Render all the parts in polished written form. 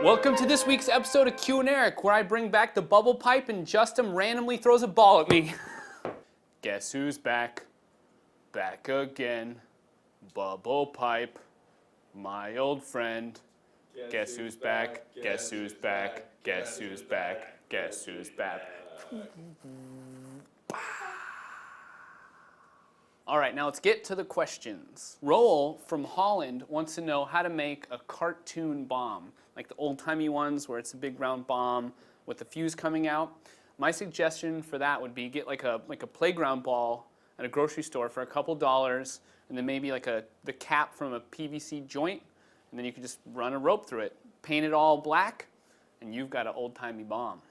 Welcome to this week's episode of Q Erik, where I bring back the bubble pipe and Justin randomly throws a ball at me. Guess who's back? Back again. Bubble pipe. My old friend. Guess who's back? Guess who's back? Guess who's back? Guess who's back? All right, now let's get to the questions. Roel from Holland wants to know how to make a cartoon bomb, like the old-timey ones where it's a big round bomb with the fuse coming out. My suggestion for that would be get like a playground ball at a grocery store for a couple dollars, and then maybe like the cap from a PVC joint, and then you can just run a rope through it. Paint it all black, and you've got an old-timey bomb.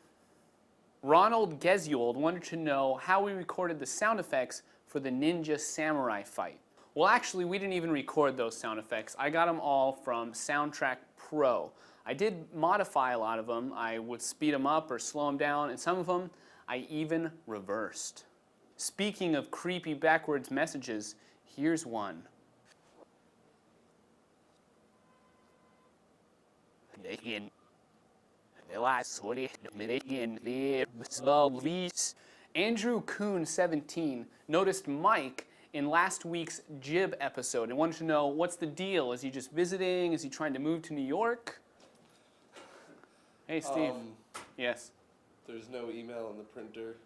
Ronald Gesiold wanted to know how we recorded the sound effects for the Ninja Samurai fight. Well, actually, we didn't even record those sound effects. I got them all from Soundtrack Pro. I did modify a lot of them. I would speed them up or slow them down, and some of them I even reversed. Speaking of creepy backwards messages, here's one. Andrew Kuhn, 17, noticed Mike in last week's Jib episode and wanted to know what's the deal. Is he just visiting? Is he trying to move to New York? Hey, Steve. Yes. There's no email in the printer.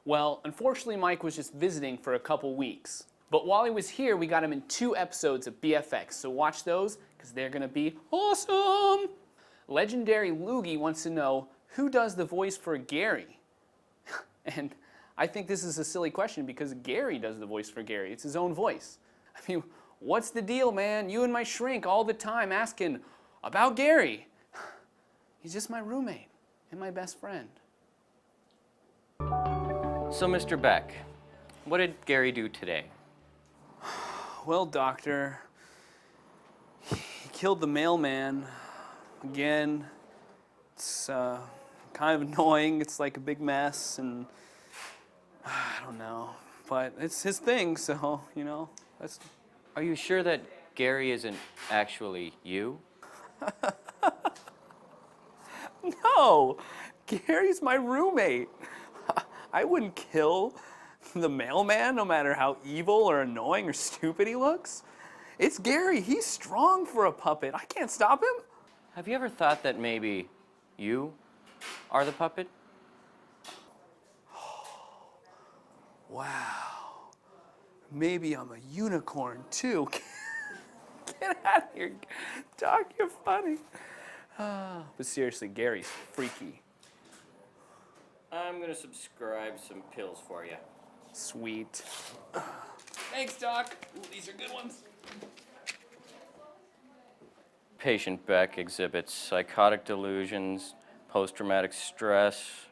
Well, unfortunately, Mike was just visiting for a couple weeks. But while he was here, we got him in 2 episodes of BFX. So watch those, because they're going to be awesome. Legendary Loogie wants to know, who does the voice for Gary? And I think this is a silly question because Gary does the voice for Gary. It's his own voice. I mean, what's the deal, man? You and my shrink all the time asking about Gary. He's just my roommate and my best friend. So, Mr. Beck, what did Gary do today? Well, doctor, he killed the mailman. Again, it's kind of annoying. It's like a big mess, and I don't know. But it's his thing, so, you know. That's... Are you sure that Gary isn't actually you? No! Gary's my roommate. I wouldn't kill the mailman no matter how evil or annoying or stupid he looks. It's Gary. He's strong for a puppet. I can't stop him. Have you ever thought that maybe you are the puppet? Wow. Maybe I'm a unicorn, too. Get out of here. Doc, you're funny. But seriously, Gary's freaky. I'm gonna subscribe some pills for you. Sweet. Thanks, Doc. Ooh, these are good ones. Patient Beck exhibits psychotic delusions, post-traumatic stress,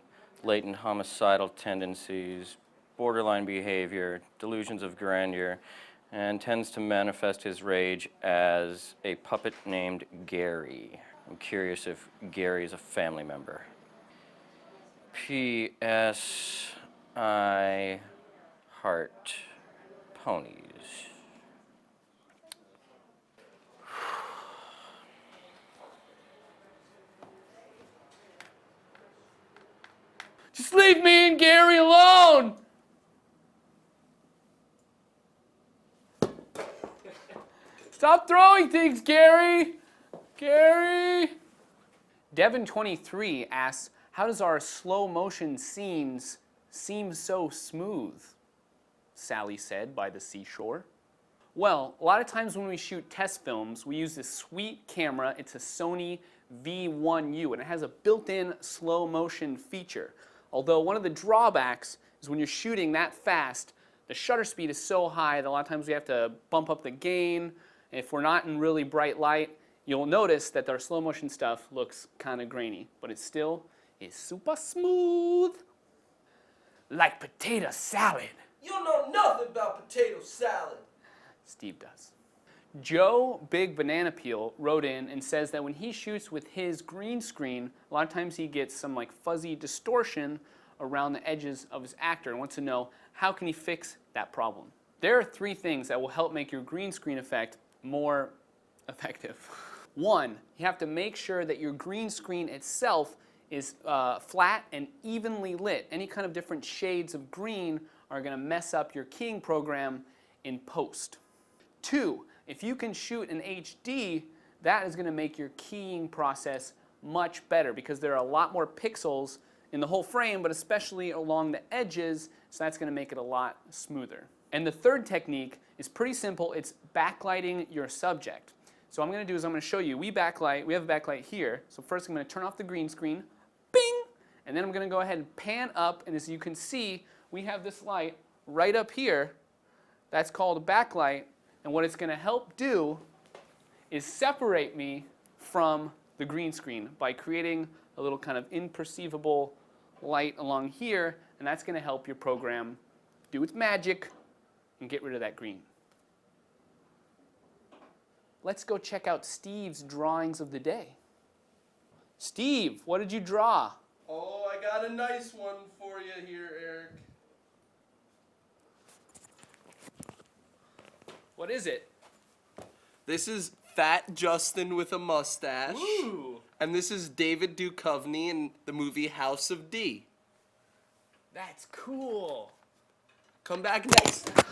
latent homicidal tendencies, borderline behavior, delusions of grandeur, and tends to manifest his rage as a puppet named Gary. I'm curious if Gary is a family member. P.S. I heart ponies. Just leave me and Gary alone! Stop throwing things, Gary! Gary! Devin23 asks, how does our slow motion scenes seem so smooth? Sally said by the seashore. Well, a lot of times when we shoot test films, we use this sweet camera. It's a Sony V1U, and it has a built-in slow motion feature. Although one of the drawbacks is when you're shooting that fast, the shutter speed is so high that a lot of times we have to bump up the gain. And if we're not in really bright light, you'll notice that our slow motion stuff looks kind of grainy, but it still is super smooth. Like potato salad. You don't know nothing about potato salad. Steve does. Joe Big Banana Peel wrote in and says that when he shoots with his green screen, a lot of times he gets some like fuzzy distortion around the edges of his actor and wants to know how can he fix that problem. There are 3 things that will help make your green screen effect more effective. 1, you have to make sure that your green screen itself is flat and evenly lit. Any kind of different shades of green are going to mess up your keying program in post. 2, if you can shoot in HD, that is going to make your keying process much better because there are a lot more pixels in the whole frame, but especially along the edges, so that's going to make it a lot smoother. And the 3rd technique is pretty simple. It's backlighting your subject. So what I'm going to do is I'm going to show you. We have a backlight here. So first I'm going to turn off the green screen. Bing! And then I'm going to go ahead and pan up, and as you can see, we have this light right up here. That's called a backlight, and what it's going to help do is separate me from the green screen by creating a little kind of imperceivable light along here, and that's going to help your program do its magic and get rid of that green. Let's go check out Steve's drawings of the day. Steve, what did you draw? Oh, I got a nice one for you here, Eric. What is it? This is Fat Justin with a mustache. Ooh, And this is David Duchovny in the movie House of D. that's cool. Come back next time.